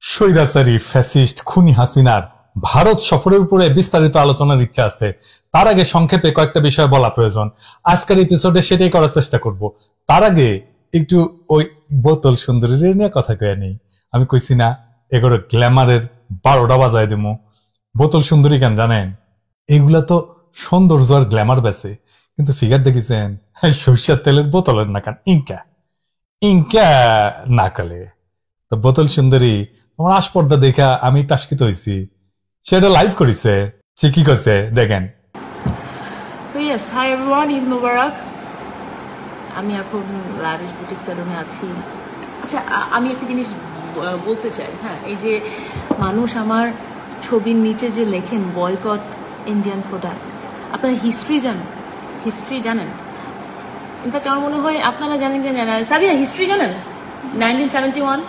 স্বৈরাচারী ফ্যাসিস্ট খুনি হাসিনার ভারত সফরের উপরে বিস্তারিত আলোচনার ইচ্ছা আছে। তার আগে সংক্ষেপে কয়েকটা বিষয় বলা প্রয়োজন। আজকের এপিসোডে সেটাই করার চেষ্টা করব। তার আগে একটু ওই বোতল সুন্দরীর নিয়ে কথা কয়ে নেই। আমি কইছি না এগুলো গ্ল্যামারের 12টা বাজায় দেবো। বোতল সুন্দরী কেন জানেন? এগুলা তো সৌন্দর্য আর গ্ল্যামার বেছে, কিন্তু ফিগার দেখেছেন সরিষার তেলের বোতলের না কান ইনকা ইনকা না কালে। তো বোতল সুন্দরী তোমার আসপর্দা দেখা আমি টাস্কিত হয়েছি। সেটা লাইভ করেছে, সে কি করছে দেখেন। আমি এখন লাভিশ বুটিক সেলুনে আছি। আচ্ছা, আমি একটা জিনিস বলতে চাই। হ্যাঁ, এই যে মানুষ আমার ছবির নিচে যে লেখেন বয়কট ইন্ডিয়ান প্রোডাক্ট, আপনারা হিস্ট্রি জানেন? ইনফ্যাক্ট আমার মনে হয় আপনারা জানেন কি জানেন, সাবিয়া হিস্ট্রি জানেন? 1971,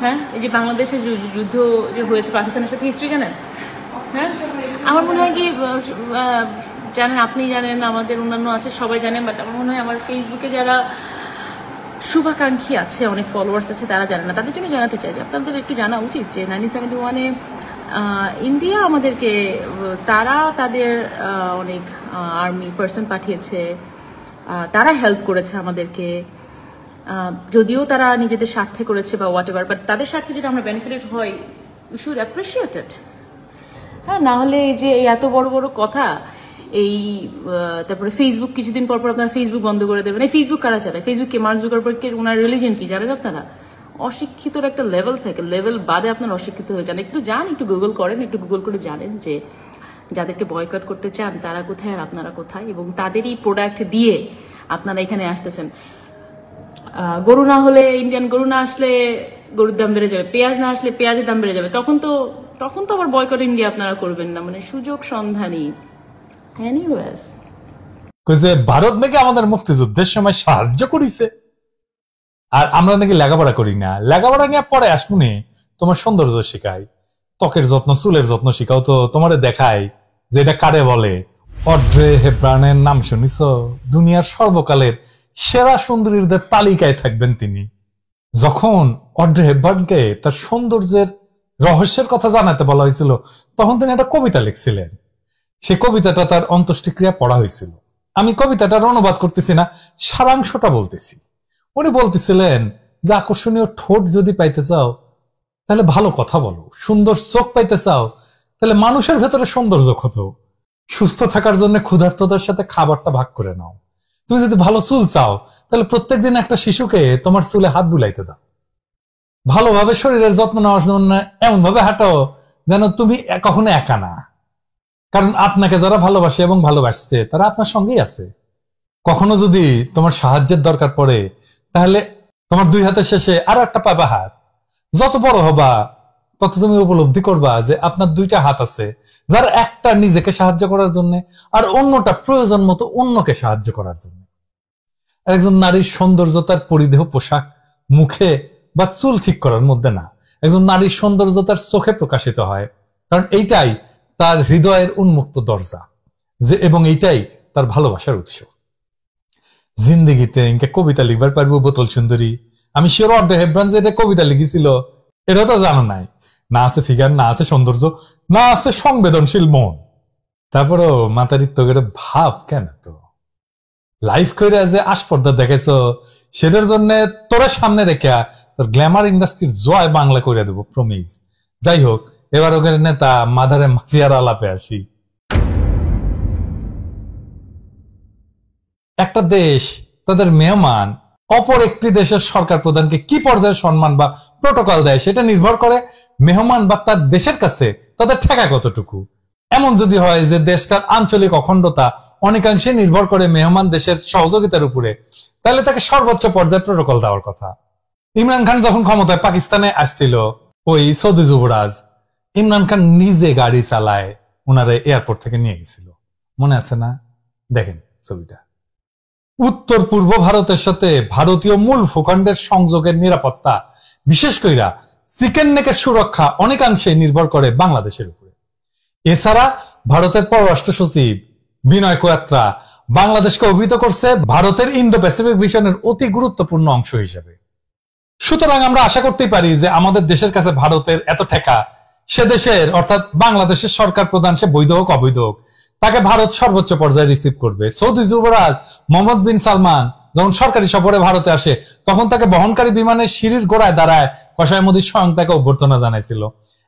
হ্যাঁ, এই যে বাংলাদেশের যুদ্ধ যে হয়েছে পাকিস্তানের সাথে, হিস্ট্রি জানেন? হ্যাঁ, আমার মনে হয় কি জানেন, আপনি জানেন, আমাদের অন্যান্য আছে, সবাই জানেন। বাট আমার মনে হয় আমার ফেসবুকে যারা শুভাকাঙ্ক্ষী আছে, অনেক ফলোয়ার্স আছে, তারা জানেন না। তাদের জন্য জানাতে চাই যে আপনাদের একটু জানা উচিত যে 1971-এ ইন্ডিয়া আমাদেরকে, তারা তাদের অনেক আর্মি পার্সন পাঠিয়েছে, তারা হেল্প করেছে আমাদেরকে। যদিও তারা নিজেদের স্বার্থে করেছে বা হোয়াট এভার, বাট তাদের স্বার্থে যদি আমরা বেনিফিটেড হই, উই শুড অ্যাপ্রিসিয়েট ইট। হ্যাঁ, না হলে এই যে এই এত বড় বড় কথা, এই তারপরে ফেসবুক কিছুদিন পর আপনারা ফেসবুক বন্ধ করে দেবেন। এই ফেসবুক কারা চালায়? ফেসবুককে মার্ক জুকারবার্গের ওনার রিলিজিয়ন কি জানেন আপনারা? অশিক্ষিতর একটা লেভেল থাকে, লেভেল বাদে আপনারা অশিক্ষিত হয়ে যান। একটু গুগল করেন, একটু গুগল করে জানেন যে যাদেরকে বয়কট করতে চান তারা কোথায় আর আপনারা কোথায়, এবং তাদেরই প্রোডাক্ট দিয়ে আপনারা এখানে আসতেছেন। গরু না হলে, ইন্ডিয়ান গরু না আসলে গরুর দাম বেড়ে যাবে, পেঁয়াজ না আসলে পেঁয়াজের দাম বেড়ে যাবে। তখন তো আবার বয়কট ইন্ডিয়া আপনারা করবেন না, মানে সুযোগ সন্ধানী। এনিওয়েজ, ভারত নাকি আমাদের মুক্তিযুদ্ধের সময় সাহায্য করেছে, আর আমরা নাকি লেখাপড়া করি না। লেখাপড়া নিয়ে পরে আসবনি, তোমার সৌন্দর্য শিখাই, ত্বকের যত্ন, চুলের যত্ন শিখাও। তো তোমারে দেখাই যে এটা কারে বলে। অড্রে হেব্রানের নাম শুনিস? দুনিয়ার সর্বকালের সেরা সুন্দরীদের তালিকায় থাকবেন তিনি। যখন অড্রে হেব্বার্নকে তার সৌন্দর্যের রহস্যের কথা জানাতে বলা হয়েছিল, তখন তিনি একটা কবিতা লিখছিলেন। সে কবিতাটা তার অন্ত্যেষ্টিক্রিয়া পড়া হয়েছিল। আমি কবিতাটার অনুবাদ করতেছি না, সারাংশটা বলতেছি। উনি বলতেছিলেন যে আকর্ষণীয় ঠোঁট যদি পাইতে চাও তাহলে ভালো কথা বলো, সুন্দর চোখ পাইতে চাও তাহলে মানুষের ভেতরে সৌন্দর্য খোঁজো, সুস্থ থাকার জন্য ক্ষুধার্তদের সাথে খাবারটা ভাগ করে নাও, তুমি যদি ভালো চুল চাও তাহলে প্রত্যেকদিন একটা শিশুকে তোমার চুলে হাত বুলাইতে দাও, ভালোভাবে শরীরের যত্ন নেওয়ার জন্য এমন ভাবে হাঁটো যেন তুমি কখনো একা না, কারণ আপনাকে যারা ভালোবাসে এবং ভালোবাসছে তারা আপনার সঙ্গেই আছে। কখনো যদি তোমার সাহায্যের দরকার পড়ে তাহলে তোমার দুই হাতের শেষে আরো একটা পাবা হাত। যত বড় হবা তত তুমি উপলব্ধি করবা যে আপনার দুইটা হাত আছে, যার একটা নিজেকে সাহায্য করার জন্য আর অন্যটা প্রয়োজন মতো অন্যকে সাহায্য করার জন্য। একজন নারীর সৌন্দর্য তার পরিধেয় পোশাক, মুখে বা চুল ঠিক করার মধ্যে না। একজন নারীর সৌন্দর্য তার চোখে প্রকাশিত হয়, কারণ এইটাই তার হৃদয়ের উন্মুক্ত দরজা, যে এবং এইটাই তার ভালোবাসার উৎস। জিন্দেগিতে ইনকে কবিতা লিখবার পারবো বোতল সুন্দরী। আমি শিওর অড্রে হেব্রান যে এটা কবিতা লিখেছিল এটা তো জানো নাই। না আছে ফিগার, না আছে সৌন্দর্য, না আছে সংবেদনশীল মন। তারপরও মাতারিত্ব করে ভাব কেন? তো লাইফ করে যে আসপর্দা দেখাইছ, সেটার জন্য তোরা সামনে রেখা তোর গ্ল্যামার ইন্ডাস্ট্রির জয় বাংলা করে দেবো, প্রমিস। যাই হোক, এবার ওখানে নেতা মাদারে মাফিয়ার আলাপে আসি। একটা দেশ তাদের মেহমান অপর একটি দেশের সরকার প্রধানকে কি পর্যায়ে সম্মান বা প্রোটোকল দেয় সেটা নির্ভর করে মেহমান বা তার দেশের কাছে তাদের ঠেকা কতটুকু। এমন যদি হয় যে দেশটার আঞ্চলিক অখণ্ডতা অনেকাংশে নির্ভর করে মেহমান দেশের সহযোগিতার উপরে, তাহলে তাকে সর্বোচ্চ পর্যায়ে প্রোটোকল দেওয়ার কথা। ইমরান খান যখন ক্ষমতায় পাকিস্তানে আসছিল, ওই সৌদি যুবরাজ ইমরান খান নিজে গাড়ি চালায় ওনারা এয়ারপোর্ট থেকে নিয়ে গেছিল, মনে আছে না? দেখেন ছবিটা। উত্তর পূর্ব ভারতের সাথে ভারতীয় মূল ভূখণ্ডের সংযোগের নিরাপত্তা, বিশেষ কইরা চিকেন নেকের সুরক্ষা অনেকাংশে নির্ভর করে বাংলাদেশের উপরে। এছাড়া ভারতের পররাষ্ট্র সচিব বিনয় কোয়াত্রা বাংলাদেশকে অভিহিত করছে ভারতের ইন্দো প্যাসিফিক ভিশনের অতি গুরুত্বপূর্ণ অংশ হিসেবে। সুতরাং আমরা আশা করতেই পারি যে আমাদের দেশের কাছে ভারতের এত ঠেকা, সে দেশের অর্থাৎ বাংলাদেশের সরকার প্রধান, সে বৈধ হোক অবৈধ হোক, তাকে ভারত সর্বোচ্চ পর্যায়ে রিসিভ করবে। সৌদি যুবরাজ মোহাম্মদ বিন সালমান যখন সরকারি সফরে ভারতে আসে, তখন তাকে বহনকারী বিমানের সিঁড়ির গোড়ায় দাঁড়ায় কসাই মোদী স্বয়ং তাকে অভ্যর্থনা জানাইছিল।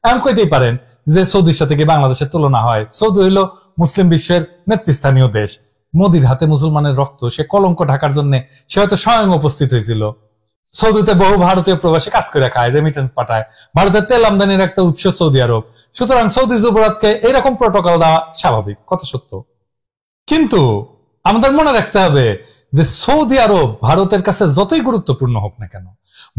এমন কইতেই পারেন যে সৌদির সাথে কি বাংলাদেশের তুলনা হয়? সৌদি হইল মুসলিম বিশ্বের নেতৃস্থানীয় দেশ। মোদির হাতে মুসলমানের রক্ত, সে কলঙ্ক ঢাকার জন্য সে হয়তো স্বয়ং উপস্থিত হয়েছিল। সৌদিতে বহু ভারতীয় প্রবাসী কাজ করে খায়, রেমিটেন্স পাঠায়, ভারতের তেল আমদানির একটা উৎস সৌদি আরব। সুতরাং সৌদি যুবরাজকে এরকম প্রোটোকল দেওয়া স্বাভাবিক, কথা সত্য। কিন্তু আমাদের মনে রাখতে হবে যে সৌদি আরব ভারতের কাছে যতই গুরুত্বপূর্ণ হোক না কেন,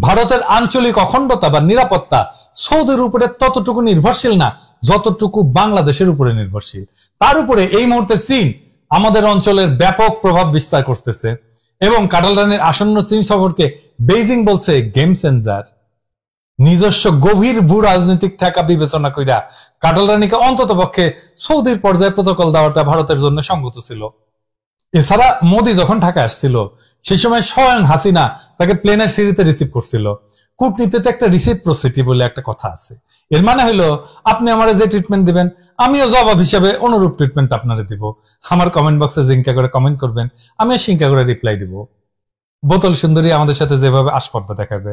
ভারতের আঞ্চলিক অখণ্ডতা বা নিরাপত্তা সৌদির উপরে ততটুকু নির্ভরশীল না যতটুকু বাংলাদেশের উপরে নির্ভরশীল। তার উপরে এই মুহূর্তে চীন আমাদের অঞ্চলের ব্যাপক প্রভাব বিস্তার করতেছে এবং কাটাল রানীর আসন্ন চীন সফরকে বেইজিং বলছে গেম চেঞ্জার। নিজস্ব গভীর ভূ রাজনৈতিক ঠেকা বিবেচনা কইরা কাটাল রানীকে অন্তত পক্ষে সৌদির পর্যায়ে প্রোটোকল দেওয়াটা ভারতের জন্য সঙ্গত ছিল। এছাড়া মোদি যখন ঢাকায় আসছিল সেই সময় স্বয়ং হাসিনা তাকে প্লেনের সিঁড়িতে রিসিভ করছিল। কূটনীতিতে একটা রিসিপ্রোসিটি বলে একটা কথা আছে। এর মানে হলো আপনি আমার যে ট্রিটমেন্ট দিবেন আমিও জবাব হিসাবে অনুরূপ ট্রিটমেন্ট আপনারে দিব। আমার কমেন্ট বক্সে জিঙ্কা করে কমেন্ট করবেন, আমিও সিঙ্কা করে রিপ্লাই দিব। বোতল সুন্দরী আমাদের সাথে যেভাবে আসপর্দা দেখাবে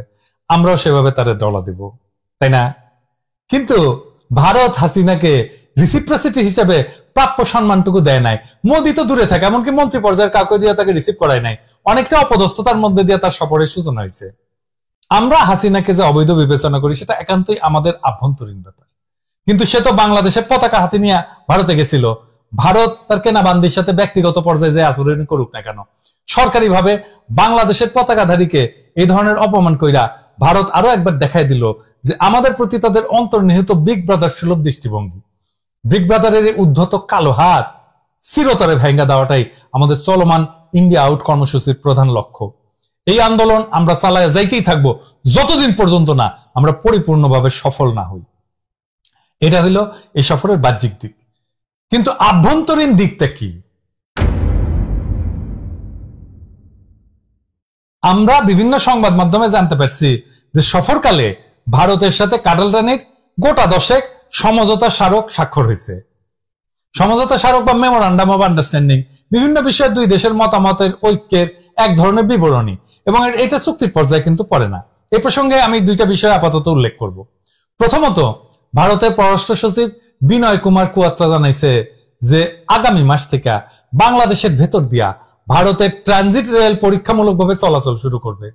আমরাও সেভাবে তারে দলা দিব, তাই না? কিন্তু ভারত হাসিনাকে রিসিপ্রোসিটি হিসেবে প্রাপ্য সম্মানটুকু দেয় নাই। মোদি তো দূরে থাকে, এমনকি মন্ত্রী পর্যায়ের কাউকে দিয়ে তাকে রিসিভ করায় নাই। অনেকটা অপদস্থতার মধ্যে দিয়ে তার সফরের সূচনা হয়েছে। আমরা হাসিনাকে যে অবৈধ বিবেচনা করি সেটা একান্তই আমাদের আভ্যন্তরীণ ব্যাপার। কিন্তু সে তো বাংলাদেশের পতাকা হাতে নিয়ে ভারতে গেছিল। ভারত তার কেনাবান্দির সাথে ব্যক্তিগত পর্যায়ে যে আচরণ করুক না কেন, সরকারিভাবে বাংলাদেশের পতাকাধারীকে এই ধরনের অপমান কইরা ভারত আরো একবার দেখাই দিল যে আমাদের প্রতি তাদের অন্তর্নিহিত বিগ ব্রাদার সুলভ দৃষ্টিভঙ্গি। বিগ ব্রাদারের এই উদ্ধত কালো হাত চিরতরে ভেঙ্গা দেওয়াটাই আমাদের চলমান ইন্ডিয়া আউট কর্মসূচির প্রধান লক্ষ্য। এই আন্দোলন আমরা চালায় যাইতেই থাকবো যতদিন পর্যন্ত না আমরা পরিপূর্ণভাবে সফল না হই। এটা হইলো এই সফরের বাহ্যিক দিক। কিন্তু আভ্যন্তরীণ দিকটা কি? আমরা বিভিন্ন সংবাদ মাধ্যমে জানতে পারছি যে সফরকালে ভারতের সাথে কাটাল রানীর গোটা 10 সমঝোতা স্মারক স্বাক্ষর হয়েছে। সমঝোতা স্মারক বা মেমোরান্ডাম অব আন্ডারস্ট্যান্ডিং বিভিন্ন বিষয়ে দুই দেশের মতামতের ঐক্যের এক ধরনের বিবরণী, এবং এটা চুক্তির পর্যায়ে কিন্তু পড়ে না। এই প্রসঙ্গে আমি দুইটা বিষয় আপাতত উল্লেখ করব। প্রথমত, ভারতের পররাষ্ট্র সচিব বিনয় কুমার কোয়াত্রা জানাইছে যে আগামী মাস থেকে বাংলাদেশের ভেতর দিয়া ভারতের ট্রানজিট রেল পরীক্ষামূলকভাবে চলাচল শুরু করবে।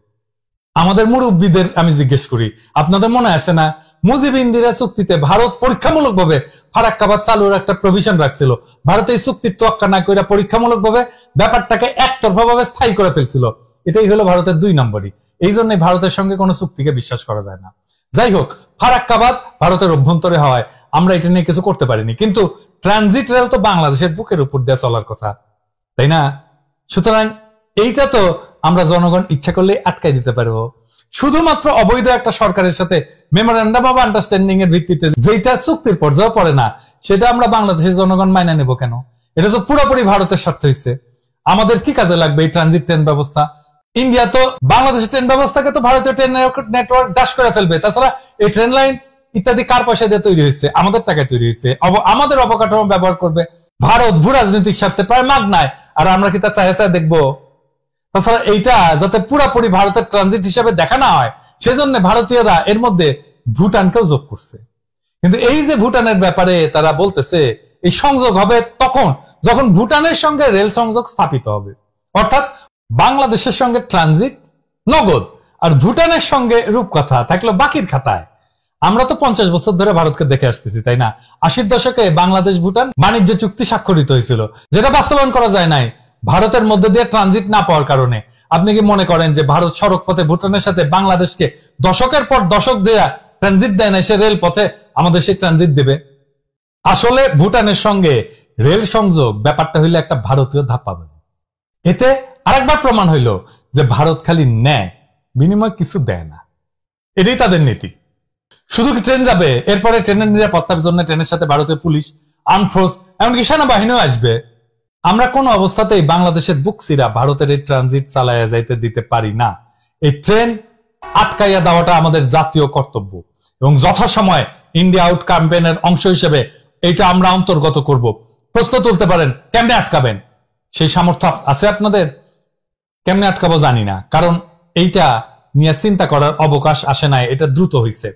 আমাদের মুরব্বীদের আমি জিজ্ঞেস করি, আপনাদের মনে আছে না মুজিব ইন্দিরা চুক্তিতে ভারত পরীক্ষামূলকভাবে ফারাক্কাবাদ চালুর একটা প্রভিশন রাখছিল? ভারত এই চুক্তির তোয়াক্কা না করে পরীক্ষামূলকভাবে ব্যাপারটাকে একতরফাভাবে স্থায়ী করে ফেলছিল। এটাই হলো ভারতের 2 নম্বরই। এই জন্য ভারতের সঙ্গে কোনো চুক্তিকে বিশ্বাস করা যায় না। যাই হোক, ফারাক্কাবাদ ভারতের অভ্যন্তরে হওয়ায় আমরা এটা নিয়ে কিছু করতে পারিনি, কিন্তু ট্রানজিট রেল তো বাংলাদেশের বুকের উপর দিয়ে চলার কথা, তাই না? সুতরাং এইটা তো আমরা জনগণ ইচ্ছা করলে আটকাই দিতে পারবো। শুধুমাত্র অবৈধ একটা সরকারের সাথে মেমোরেন্ডাম অব আন্ডারস্ট্যান্ডিং এর ভিত্তিতে যেটা চুক্তির পর্যায়ে পড়ে না, সেটা আমরা বাংলাদেশের জনগণ মাইনা নেব কেন? এটা তো পুরোপুরি ভারতের স্বার্থে হয়েছে। আমাদের কি কাজে লাগবে এই ট্রানজিট ট্রেন ব্যবস্থা? ইন্ডিয়া তো বাংলাদেশের ট্রেন ব্যবস্থাকে তো ভারতীয় ট্রেন নেটওয়ার্ক ডাশ করে ফেলবে। তাছাড়া এই ট্রেন লাইন ইত্যাদি কার পয়সা দিয়ে তৈরি হয়েছে? আমাদের টাকায় তৈরি হয়েছে। আমাদের অবকাঠামো ব্যবহার করবে ভারত ভূ রাজনৈতিক স্বার্থে প্রায় মাগনায়, আর আমরা কি তা চায় দেখবো? তাছাড়া এইটা যাতে পুরাপুরি ভারতের ট্রানজিট হিসেবে দেখা না হয়, সেজন্য ভারতীয়রা এর মধ্যে ভুটানকেও যোগ করছে। কিন্তু এই যে ভুটানের ব্যাপারে তারা বলতেছে এই সংযোগ হবে তখন যখন ভুটানের সঙ্গে রেল সংযোগ স্থাপিত হবে, অর্থাৎ বাংলাদেশের সঙ্গে ট্রানজিট নগদ আর ভুটানের সঙ্গে রূপকথা থাকলো বাকির খাতায়। আমরা তো 50 বছর ধরে ভারতকে দেখে আসতেছি, তাই না? 80-র দশকে বাংলাদেশ ভুটান বাণিজ্য চুক্তি স্বাক্ষরিত হয়েছিল, যেটা বাস্তবায়ন করা যায় নাই ভারতের মধ্যে দিয়ে ট্রানজিট না পাওয়ার কারণে। আপনি কি মনে করেন যে ভারত সড়ক পথে ভুটানের সাথে বাংলাদেশকে দশকের পর দশক দেয়া ট্রানজিট দেয় না, সে রেল পথে আমাদের সেই ট্রানজিট দেবে? আসলে ভুটানের সঙ্গে রেল সংযোগ ব্যাপারটা হইলো একটা ভারতীয় ধাপ্পাবাজি। এতে আরেকবার প্রমাণ হইল যে ভারত খালি নেয়, বিনিময় কিছু দেয় না। এটাই তাদের নীতি। শুধু কি ট্রেন যাবে, এরপরে ট্রেনের নিরাপত্তার জন্য ট্রেনের সাথে ভারতীয় পুলিশ, আর্ম ফোর্স, এমনকি সেনাবাহিনীও আসবে। আমরা কোন অবস্থাতেই বাংলাদেশের বুকসিরা ভারতের এই ট্রানজিট চালাইয়া যাইতে দিতে পারি না। এই ট্রেন আটকাইয়া দেওয়াটা আমাদের জাতীয় কর্তব্য এবং যথাসময়ে ইন্ডিয়া আউট ক্যাম্পেইনের অংশ হিসেবে এটা আমরা অন্তর্গত করব। প্রশ্ন তুলতে পারেন, কেমনে আটকাবেন? সেই সামর্থ্য আছে আপনাদের? কেমনে আটকাবো জানি না, কারণ এইটা নিয়ে চিন্তা করার অবকাশ আসে নাই, এটা দ্রুত হইছে।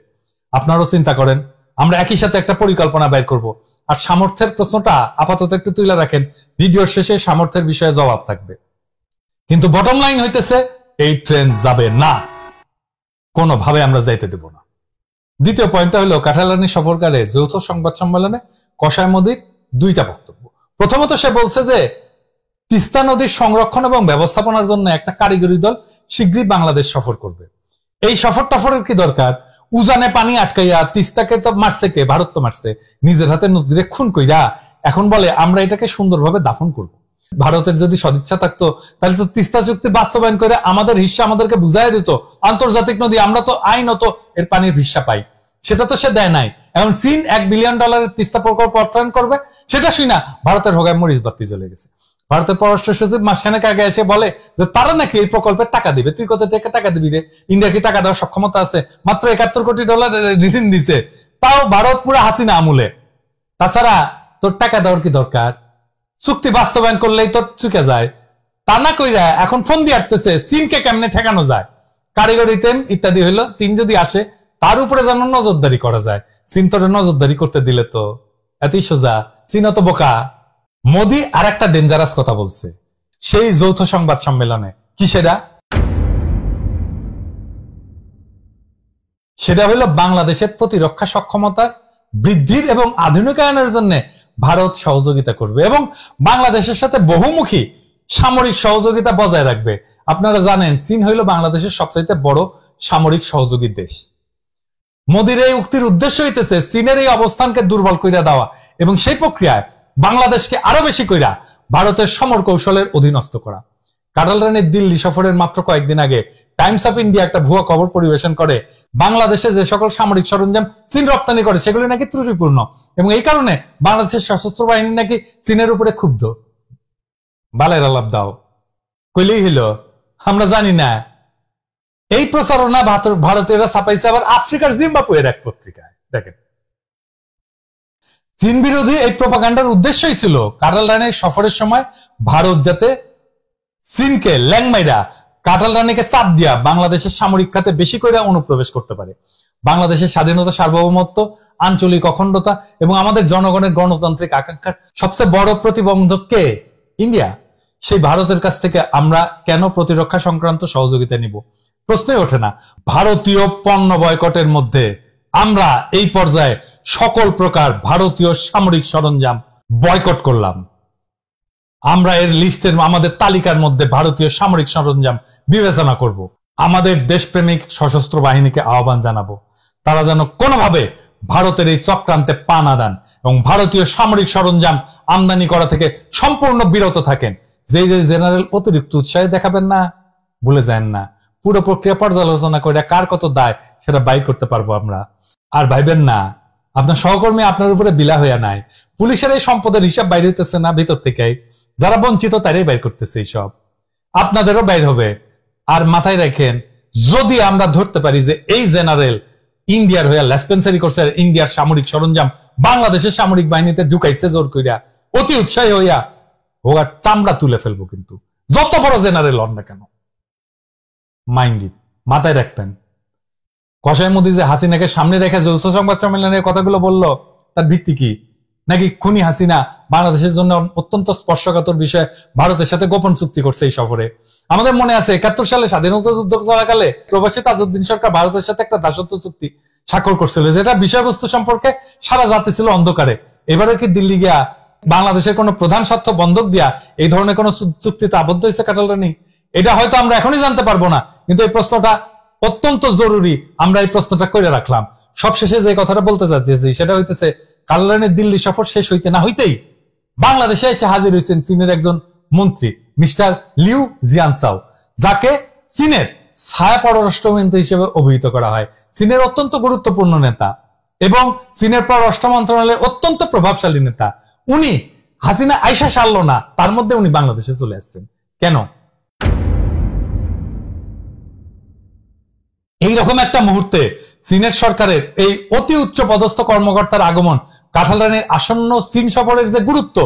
আপনারাও চিন্তা করেন, আমরা একই সাথে একটা পরিকল্পনা বের করব। আর সামর্থ্যের প্রশ্নটা আপাতত একটু তুলে রাখেন, ভিডিওর শেষে সামর্থ্যের বিষয়ে জবাব থাকবে। কিন্তু বটম লাইন হইতেছে এই ট্রেন যাবে না, কোনোভাবে আমরা যাইতে দেব না। দ্বিতীয় পয়েন্টটা হলো কাঁঠালরানী সফরকালে যৌথ সংবাদ সম্মেলনে কসাই মোদির দুইটা বক্তব্য। প্রথমত সে বলছে যে তিস্তা নদীর সংরক্ষণ এবং ব্যবস্থাপনার জন্য একটা কারিগরি দল শীঘ্রই বাংলাদেশ সফর করবে। এই সফর টফরের কি দরকার? উজানে পানি আটকাইয়া তিস্তাকে তো মারছে কে? ভারত তো মারছে, নিজের হাতে নদীরে খুন কইরা এখন বলে আমরা এটাকে সুন্দরভাবে দাফন করব। ভারতের যদি সদিচ্ছা থাকতো তাহলে তো তিস্তা চুক্তি বাস্তবায়ন করে আমাদের হিস্সা আমাদেরকে বুঝাই দিত। আন্তর্জাতিক নদী, আমরা তো আইনত এর পানির হিস্সা পাই, সেটা তো সে দেয় নাই। এখন চীন $1 বিলিয়ন তিস্তা প্রকল্প অর্থায়ন করবে, সেটা শুই না ভারতের হোগায় মরিচ বাতি চলে গেছে। ভারতের পররাষ্ট্র সচিব মাসখানেক আগে এসে বলে যে তারা নাকি এই প্রকল্পের টাকা দিবে। তুই কত টাকা দিবি রে? ইন্ডিয়া কি টাকা দেওয়ার সক্ষমতা আছে? মাত্র $71 কোটি ঋণ দিছে, তাও ভারত পুরো হাসিনা আমলে। তাছাড়া তোর টাকা দেওয়ার কি দরকার? চুক্তি বাস্তবায়ন করলেই তোর চুকে যায়। তা না কইরা এখন ফোন দিয়ে আসতেছে চীনকে কেমনে ঠেকানো যায়। কারিগরি তেল ইত্যাদি হইলো, চীন যদি আসে তার উপরে যেন নজরদারি করা যায়। চীন তোর নজরদারি করতে দিলে তো এতই সোজা? চীন তো বোকা। মোদি আর একটা ডেঞ্জারাস কথা বলছে সেই যৌথ সংবাদ সম্মেলনে। কি সেটা? সেটা হলো বাংলাদেশের প্রতিরক্ষা সক্ষমতা বৃদ্ধির এবং আধুনিকায়নের জন্য ভারত সহযোগিতা করবে এবং বাংলাদেশের সাথে বহুমুখী সামরিক সহযোগিতা বজায় রাখবে। আপনারা জানেন চীন হইল বাংলাদেশের সবচাইতে বড় সামরিক সহযোগী দেশ। মোদির এই উক্তির উদ্দেশ্য হইতেছে চীনের এই অবস্থানকে দুর্বল কইরা দেওয়া এবং সেই প্রক্রিয়ায় বাংলাদেশকে আরো বেশি কইরা ভারতের সমর কৌশলের অধীনস্থ করা। কাঁঠালরানীর দিল্লি সফরের মাত্র কয়েকদিন আগে টাইমস অফ ইন্ডিয়া একটা ভুয়া খবর পরিবেশন করে বাংলাদেশে যে সকল সামরিক সরঞ্জাম চীন রপ্তানি করে সেগুলি নাকি ত্রুটিপূর্ণ এবং এই কারণে বাংলাদেশের সশস্ত্র বাহিনী নাকি চীনের উপরে ক্ষুব্ধ। বালের আলাপ দাও, কইলেই হইল আমরা জানি না। এই প্রচারণা ভারতীয়রা ছাপাইছে আবার আফ্রিকার জিম্বাবুয়ের এক পত্রিকায়। দেখেন, চীন বিরোধী এই প্রোপাগান্ডার উদ্দেশ্যই ছিল কাঁঠালরানীর সফরের সময় ভারত যাতে চীনকে ল্যাংমাইরা কাঁঠালরানীকে চাপ দিয়া বাংলাদেশের সামরিক খাতে বেশি করে অনুপ্রবেশ করতে পারে। বাংলাদেশের স্বাধীনতা, সার্বভৌমত্ব, আঞ্চলিক অখণ্ডতা এবং আমাদের জনগণের গণতান্ত্রিক আকাঙ্ক্ষার সবচেয়ে বড় প্রতিবন্ধক কে? ইন্ডিয়া। সেই ভারতের কাছ থেকে আমরা কেন প্রতিরক্ষা সংক্রান্ত সহযোগিতা নিব? প্রশ্নই ওঠে না। ভারতীয় পণ্য বয়কটের মধ্যে আমরা এই পর্যায়ে সকল প্রকার ভারতীয় সামরিক সরঞ্জাম বয়কট করলাম। আমরা এর লিস্টের আমাদের তালিকার মধ্যে ভারতীয় সামরিক সরঞ্জাম বিবেচনা করব। আমাদের দেশপ্রেমিক সশস্ত্র বাহিনীকে আহ্বান জানাবো তারা যেন কোনোভাবে ভারতের এই চক্রান্তে পা না দেন এবং ভারতীয় সামরিক সরঞ্জাম আমদানি করা থেকে সম্পূর্ণ বিরত থাকেন। যে জেনারেল অতিরিক্ত উৎসাহে দেখাবেন না, ভুলে যান না। পুরো প্রক্রিয়া পর্যালোচনা করে কার কত দায় সেটা বাই করতে পারবো আমরা। আর ভাইবেন না আপনার সহকর্মী আপনার উপরে বিলা হইয়া নাই। পুলিশের এই সম্পদের হিসাব বাইরে হইতেছে না ভিতর থেকে, যারা বঞ্চিত তারাই বাইর করতেছে এইসব। আপনাদেরও বাইর হবে। আর মাথায় রাখেন, যদি আমরা ধরতে পারি যে এই জেনারেল ইন্ডিয়ার হইয়া লেসপেন্সারি করছে, ইন্ডিয়ার সামরিক সরঞ্জাম বাংলাদেশের সামরিক বাহিনীতে ঢুকাইছে জোর কইরা, অতি উৎসাহী হইয়া হোক, চামড়া তুলে ফেলবো। কিন্তু যত বড় জেনারেল হন না কেন, মাইন্ড ইট, মাথায় রাখতেন। কসাই মোদি যে হাসিনাকে সামনে রেখে যৌথ সংবাদ সম্মেলনের কথাগুলো বললো, তার ভিত্তি কি? নাকি খুনি হাসিনা বাংলাদেশের জন্য অত্যন্ত স্পর্শকাতর বিষয়ে ভারতের সাথে গোপন চুক্তি করছে এই সফরে? আমাদের মনে আছে 71 সালে স্বাধীনতা যুদ্ধ চলাকালে প্রবাসী তাজউদ্দিন সরকার ভারতের সাথে একটা দাসত্ব চুক্তি স্বাক্ষর করছিল, যেটা বিষয়বস্তু সম্পর্কে সারা জাতি ছিল অন্ধকারে। এবারে কি দিল্লি গিয়া বাংলাদেশের কোন প্রধান স্বার্থ বন্ধক দিয়া এই ধরনের কোন চুক্তিতে আবদ্ধ হয়েছে কাঁঠালরানী? এটা হয়তো আমরা এখনই জানতে পারবো না, কিন্তু এই প্রশ্নটা অত্যন্ত জরুরি। আমরা এই প্রশ্নটা করে রাখলাম। সবশেষে যে কথাটা বলতে চাচ্ছি সেটা হইতেছে কার্লানের দিল্লি সফর শেষ হইতে না হইতেই বাংলাদেশে এসে হাজির হয়েছেন চীনের একজন মন্ত্রী মিস্টার লিউ জিয়ানসাও, যাকে চীনের ছায়া পররাষ্ট্রমন্ত্রী হিসেবে অভিহিত করা হয়। চীনের অত্যন্ত গুরুত্বপূর্ণ নেতা এবং চীনের পররাষ্ট্র মন্ত্রণালয়ের অত্যন্ত প্রভাবশালী নেতা। উনি হাসিনা আইসা সারলো না, তার মধ্যে উনি বাংলাদেশে চলে আসছেন কেন? এইরকম একটা মুহূর্তে চীনের সরকারের এই অতি উচ্চ পদস্থ কর্মকর্তার আগমন কাঁঠাল রানীর আসন্ন চীন সফরের যে গুরুত্ব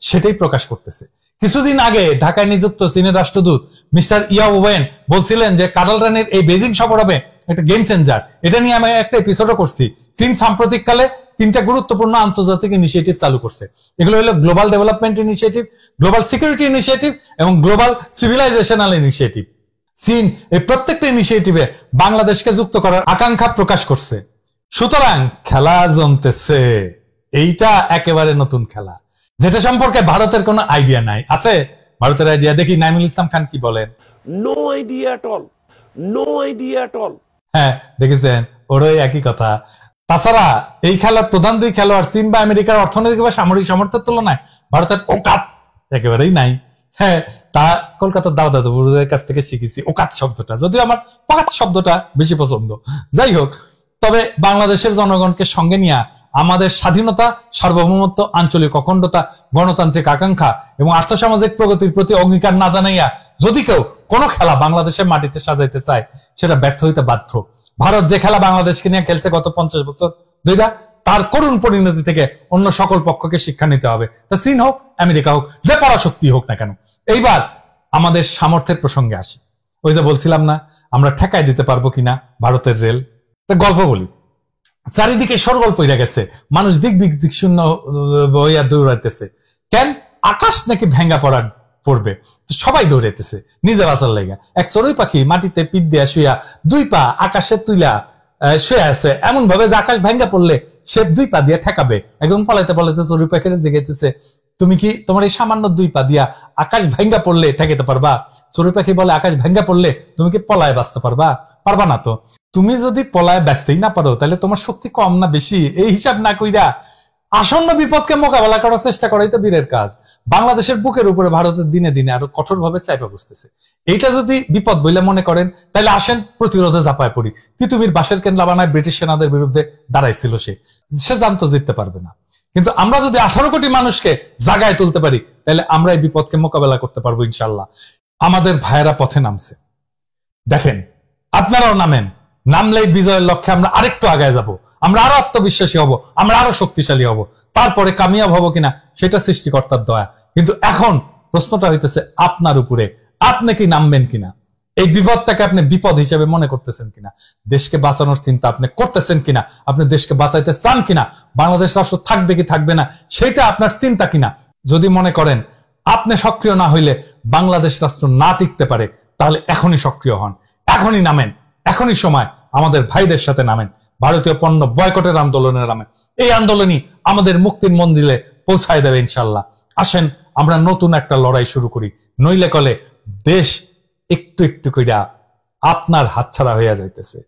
সেটাই প্রকাশ করতেছে। কিছুদিন আগে ঢাকায় নিযুক্ত চীনের রাষ্ট্রদূত মিস্টার ইয়াও ওয়েন বলছিলেন যে কাঁঠাল রানীর এই বেজিং সফর হবে একটা গেম চেঞ্জার। এটা নিয়ে আমি একটা এপিসোডও করছি। চীন সাম্প্রতিককালে 3টা গুরুত্বপূর্ণ আন্তর্জাতিক ইনিশিয়েটিভ চালু করছে। এগুলো হলো global development initiative, global security initiative এবং গ্লোবাল সিভিলাইজেশনাল ইনিশিয়েটিভ। চীন এই প্রত্যেকটা ইনিশিয়েটিভে বাংলাদেশকে যুক্ত করার আকাঙ্ক্ষা প্রকাশ করছে। সুতরাং খেলা জমতেছে। এইটা একেবারে নতুন খেলা, যেটা সম্পর্কে ভারতের কোনো আইডিয়া নাই। আছে ভারতের আইডিয়া? দেখি নাইমুল ইসলাম খান কি বলেন। No idea at all, no idea at all. হ্যাঁ, দেখেছেন, ওরই একই কথা। তাছাড়া এই খেলার প্রধান দুই খেলোয়াড় চীন বা আমেরিকার অর্থনৈতিক বা সামরিক সামর্থ্যের তুলনায় ভারতের ওকাত একেবারেই নাই। হ্যাঁ, তা কলকাতার দাদা কাছ থেকে শিখেছি ওকাত শব্দটা, যদিও আমার পাকাত শব্দটা বেশি পছন্দ। যাই হোক, তবে বাংলাদেশের জনগণকে সঙ্গে নিয়ে আমাদের স্বাধীনতা, সার্বভৌমত্ব, আঞ্চলিক অখণ্ডতা, গণতান্ত্রিক আকাঙ্ক্ষা এবং আর্থসামাজিক প্রগতির প্রতি অঙ্গীকার না জানাইয়া যদি কেউ কোনো খেলা বাংলাদেশের মাটিতে সাজাইতে চায় সেটা ব্যর্থ হইতে বাধ্য। ভারত যে খেলা বাংলাদেশকে নিয়ে খেলছে গত 50 বছর ধরে, তার করুণ পরিণতি থেকে অন্য সকল পক্ষকে শিক্ষা নিতে হবে। তা চীন হোক, আমেরিকা হোক, যে পরাশক্তি হোক না কেন। এইবার আমাদের সামর্থ্যের প্রসঙ্গে আসি। ওই যে বলছিলাম না আমরা ঠেকায় দিতে পারবো কিনা ভারতের রেল। গল্প বলি, চারিদিকে সরগোল পইরা গেছে, মানুষ দিক শূন্য হইয়া দৌড়াইতেছে। কেন? আকাশ নাকি ভেঙ্গা পড়বে, সবাই দৌড়াইতেছে নিজে বাঁচার লেগা। এক চড়ুই পাখি মাটিতে পিঠ দিয়া শুয়া 2 পা আকাশে তুইলা শুয়ে আছে এমন ভাবে যে আকাশ ভেঙ্গা পড়লে সে 2 পা দিয়ে ঠেকাবে। একদম পলাইতে পলাইতে চড়ুই পাখিরে জিগাইতেছে, তুমি কি তোমার এই সামান্য 2 পা দিয়া আকাশ ভেঙ্গা পড়লে ঠেকাইতে পারবা? চড়ুই পাখি বলে, আকাশ ভেঙ্গা পড়লে তুমি কি পলায় বাঁচতে পারবা? পারবা না তো। তুমি যদি পলায় বাঁচতেই না পারো তাহলে তোমার শক্তি কম না বেশি এই হিসাব না কইরা আসন্ন বিপদকে মোকাবেলা করার চেষ্টা করাই তো বীরের কাজ। বাংলাদেশের বুকের উপরে ভারতের দিনে দিনে আরো কঠোরভাবে চাইপা বসতেছে। এইটা যদি বিপদ বলে মনে করেন তাহলে আসেন প্রতিরোধে ঝাঁপায় পড়ি। তিতুমির বাঁশের কেন্দ্রা বানায় ব্রিটিশ সেনাদের বিরুদ্ধে দাঁড়াইছিল, সে জানতো জিততে পারবে না। কিন্তু আমরা যদি 18 কোটি মানুষকে জাগায় তুলতে পারি তাহলে আমরা এই বিপদকে মোকাবেলা করতে পারবো ইনশাল্লাহ। আমাদের ভাইয়েরা পথে নামছে, দেখেন আপনারাও নামেন। নামলেই বিজয়ের লক্ষ্যে আমরা আরেকটু আগায় যাব, আমরা আরো আত্মবিশ্বাসী হব, আমরা আরো শক্তিশালী হব। তারপরে কামিয়াব হব কিনা সেটা সৃষ্টিকর্তার দয়া। কিন্তু এখন প্রশ্নটা হইতেছে আপনার উপরে, আপনি কি নামবেন কিনা? এই বিপদটাকে আপনি বিপদ হিসেবে মনে করতেছেন কিনা? দেশকে বাঁচানোর চিন্তা আপনি করতেছেন কিনা? আপনি দেশকে বাঁচাইতে চান কিনা? বাংলাদেশ রাষ্ট্র থাকবে কি থাকবে না সেটা আপনার চিন্তা কিনা? যদি মনে করেন আপনি সক্রিয় না হইলে বাংলাদেশ রাষ্ট্র না টিকতে পারে তাহলে এখনই সক্রিয় হন, এখনই নামেন, এখনই সময় আমাদের ভাইদের সাথে নামেন। ভারতীয় পণ্য বয়কটের আন্দোলনের নামে এই আন্দোলনই আমাদের মুক্তির মন্দিরে পৌঁছায় দেবে ইনশাল্লাহ। আসেন আমরা নতুন একটা লড়াই শুরু করি, নইলে কলে দেশ একটু একটু কইরা আপনার হাতছাড়া হইয়া যাইতেছে।